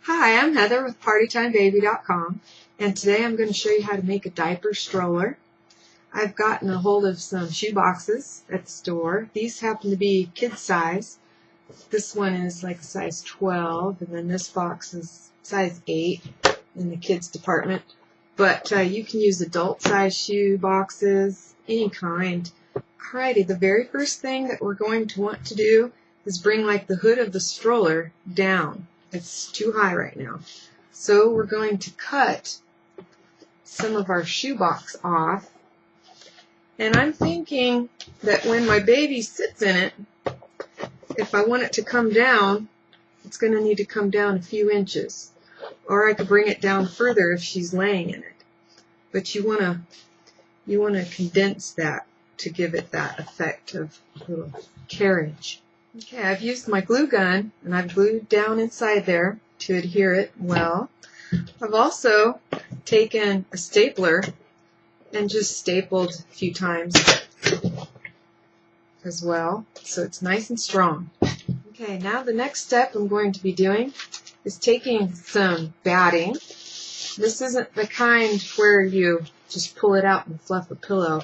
Hi, I'm Heather with PartyTimeBaby.com, and today I'm going to show you how to make a diaper stroller. I've gotten a hold of some shoe boxes at the store. These happen to be kid size. This one is like size 12, and then this box is size 8 in the kids department. But you can use adult size shoe boxes, any kind. Alrighty, the very first thing that we're going to want to do is bring like the hood of the stroller down. It's too high right now. So we're going to cut some of our shoebox off. And I'm thinking that when my baby sits in it, if I want it to come down, it's going to need to come down a few inches. Or I could bring it down further if she's laying in it. But you want to condense that to give it that effect of a little carriage. Okay, I've used my glue gun, and I've glued down inside there to adhere it well. I've also taken a stapler and just stapled a few times as well, so it's nice and strong. Okay, now the next step I'm going to be doing is taking some batting. This isn't the kind where you just pull it out and fluff a pillow.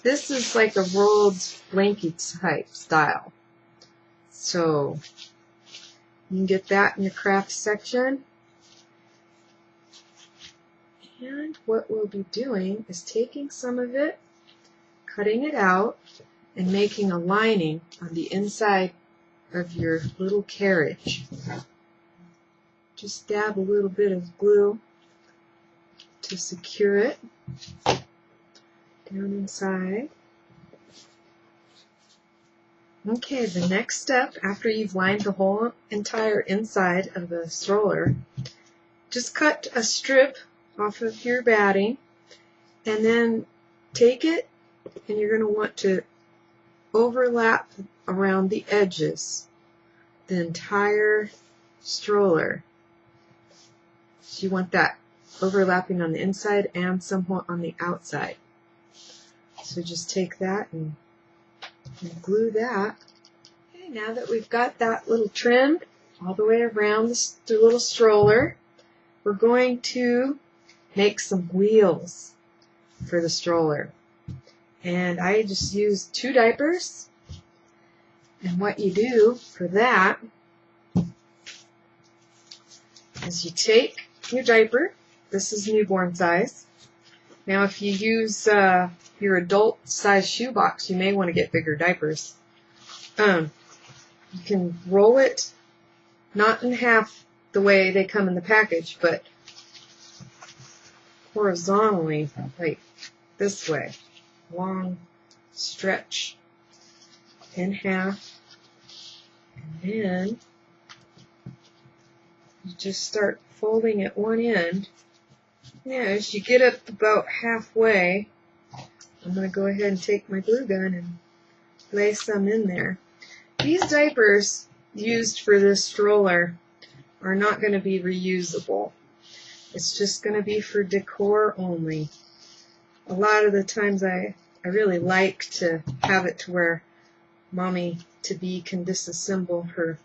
This is like a rolled blanket type style. So you can get that in your craft section. And what we'll be doing is taking some of it, cutting it out, and making a lining on the inside of your little carriage. Just dab a little bit of glue to secure it down inside. Okay, the next step, after you've lined the whole entire inside of the stroller, just cut a strip off of your batting, and then take it, and you're going to want to overlap around the edges the entire stroller. So you want that overlapping on the inside and somewhat on the outside. So just take that and glue that. Okay, now that we've got that little trim all the way around the little stroller, we're going to make some wheels for the stroller. And I just used 2 diapers. And what you do for that is you take your diaper. This is newborn size. Now if you use your adult size shoebox, you may want to get bigger diapers. You can roll it not in half the way they come in the package, but horizontally, like this way. Long stretch in half, and then you just start folding at one end. Now as you get up about halfway, I'm going to go ahead and take my glue gun and lay some in there. These diapers used for this stroller are not going to be reusable. It's just going to be for decor only. A lot of the times I really like to have it to where mommy-to-be can disassemble her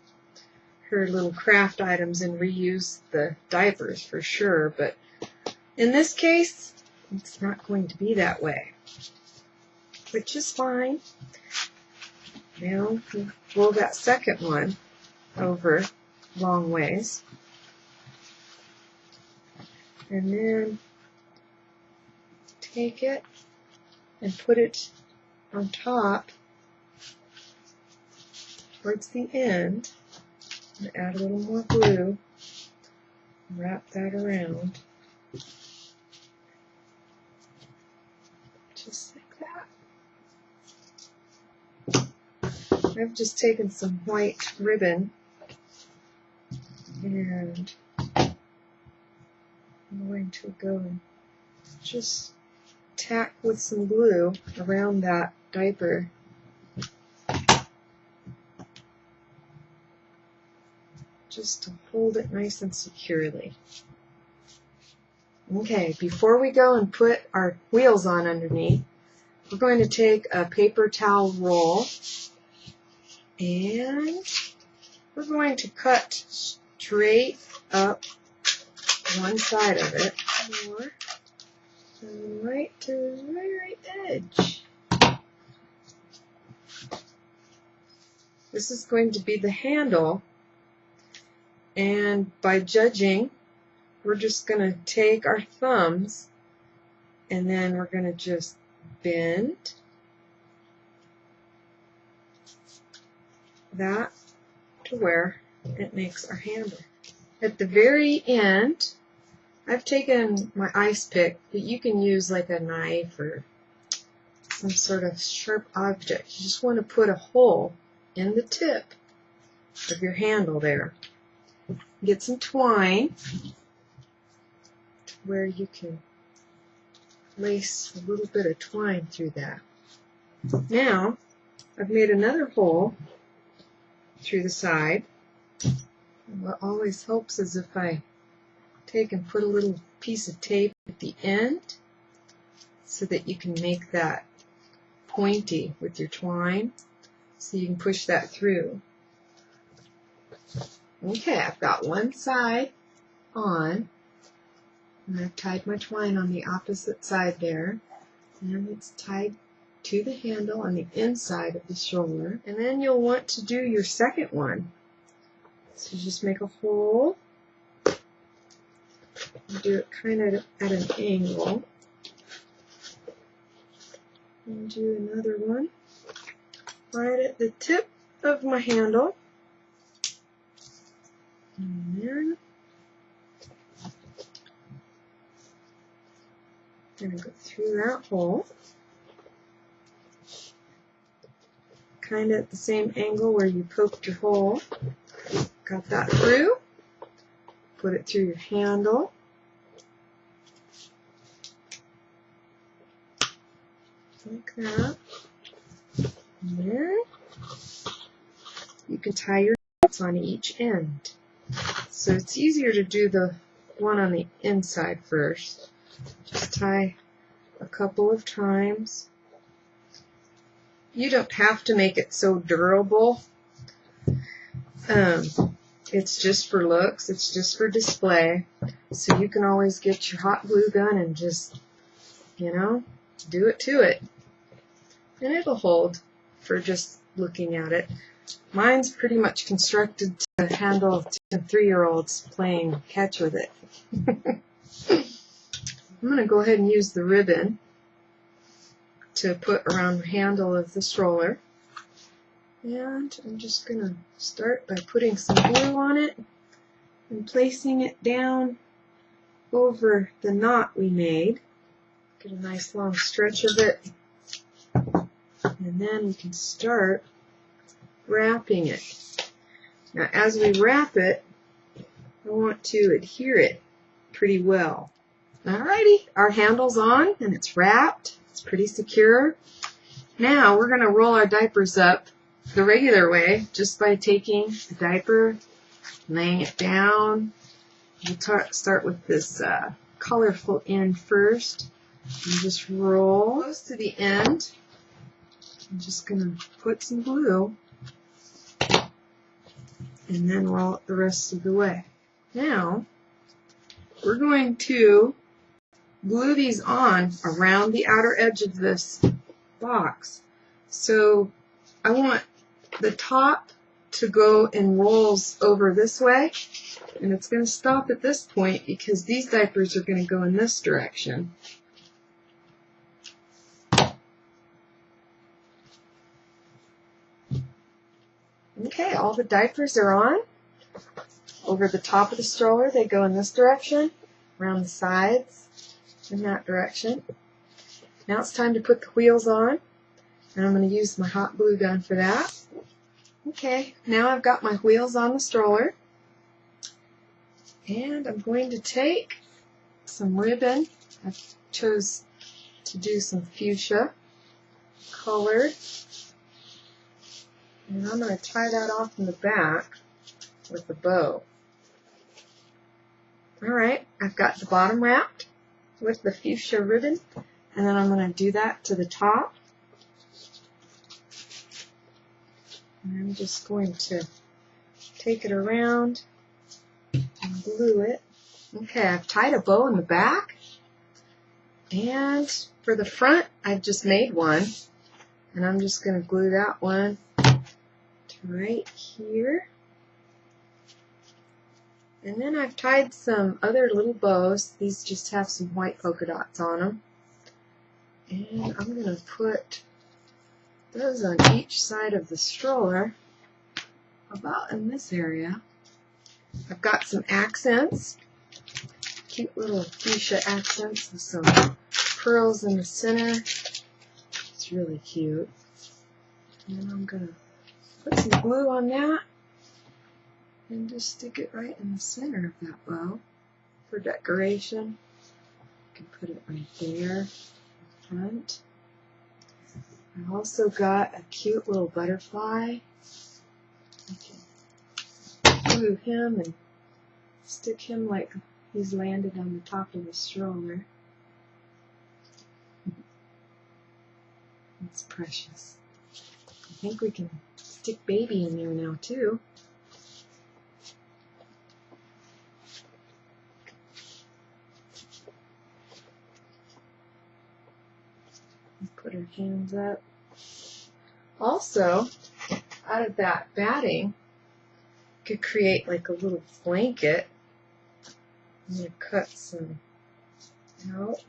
little craft items and reuse the diapers for sure, but in this case, it's not going to be that way, which is fine. Now, roll that second one over long ways, and then take it and put it on top towards the end, and add a little more glue, and wrap that around, just like that. I've just taken some white ribbon and I'm going to go and just tack with some glue around that diaper. Just to hold it nice and securely. Okay, before we go and put our wheels on underneath, we're going to take a paper towel roll and we're going to cut straight up one side of it, or right to the very right edge. This is going to be the handle, and by judging, we're just going to take our thumbs and then we're going to just bend that to where it makes our handle. At the very end, I've taken my ice pick, but you can use like a knife or some sort of sharp object. You just want to put a hole in the tip of your handle there. Get some twine to where you can lace a little bit of twine through that. Now, I've made another hole through the side. And what always helps is if I take and put a little piece of tape at the end so that you can make that pointy with your twine so you can push that through. Okay, I've got one side on, and I've tied my twine on the opposite side there, and it's tied to the handle on the inside of the stroller. And then you'll want to do your second one. So just make a hole, and do it kind of at an angle, and do another one right at the tip of my handle, and then I'm going to go through that hole, kind of at the same angle where you poked your hole. Got that through, put it through your handle, like that, and then you can tie your knots on each end. So it's easier to do the one on the inside first. Just tie a couple of times. You don't have to make it so durable. It's just for looks, it's just for display, so you can always get your hot glue gun and just, you know, do it to it. And it'll hold for just looking at it. Mine's pretty much constructed to handle 2- and 3-year-olds playing catch with it. I'm going to go ahead and use the ribbon to put around the handle of the stroller. And I'm just going to start by putting some glue on it and placing it down over the knot we made. Get a nice long stretch of it. And then we can start wrapping it. Now as we wrap it, I want to adhere it pretty well. Alrighty, our handle's on and it's wrapped. It's pretty secure. Now we're going to roll our diapers up the regular way, just by taking the diaper, laying it down. We'll start with this colorful end first. And just roll close to the end. I'm just going to put some glue and then roll it the rest of the way. Now, we're going to glue these on around the outer edge of this box. So I want the top to go in rolls over this way, and it's going to stop at this point because these diapers are going to go in this direction. Okay, all the diapers are on. Over the top of the stroller, they go in this direction, around the sides in that direction. Now it's time to put the wheels on, and I'm going to use my hot glue gun for that. Okay, now I've got my wheels on the stroller, and I'm going to take some ribbon. I chose to do some fuchsia colored, and I'm going to tie that off in the back with a bow. Alright, I've got the bottom wrapped with the fuchsia ribbon, and then I'm going to do that to the top. And I'm just going to take it around glue it. Okay, I've tied a bow in the back, and for the front I've just made one, and I'm just going to glue that one to right here. And then I've tied some other little bows. These just have some white polka dots on them. And I'm going to put those on each side of the stroller, about in this area. I've got some accents, cute little fuchsia accents with some pearls in the center. It's really cute. And I'm going to put some glue on that and just stick it right in the center of that bow for decoration. You can put it right there in front. I also got a cute little butterfly. I can glue him and stick him like he's landed on the top of the stroller. It's precious. I think we can stick baby in there now too. Put her hands up. Also, out of that batting, you could create like a little blanket. I'm going to cut some out.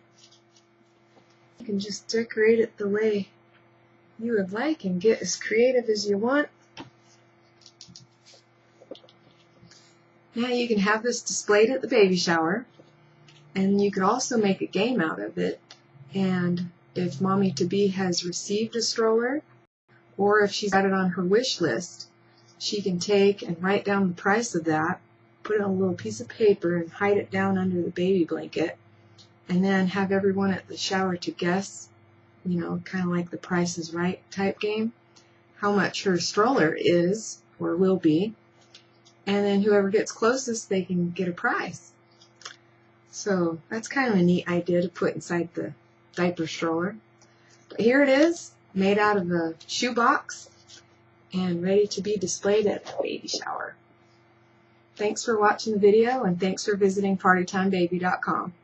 You can just decorate it the way you would like and get as creative as you want. Now you can have this displayed at the baby shower, and you could also make a game out of it. And if mommy-to-be has received a stroller, or if she's got it on her wish list, she can take and write down the price of that, put it on a little piece of paper and hide it down under the baby blanket, and then have everyone at the shower to guess, you know, kind of like the Price is Right type game, how much her stroller is or will be, and then whoever gets closest, they can get a prize. So that's kind of a neat idea to put inside the diaper stroller. But here it is, made out of a shoebox and ready to be displayed at a baby shower. Thanks for watching the video, and thanks for visiting partytimebaby.com.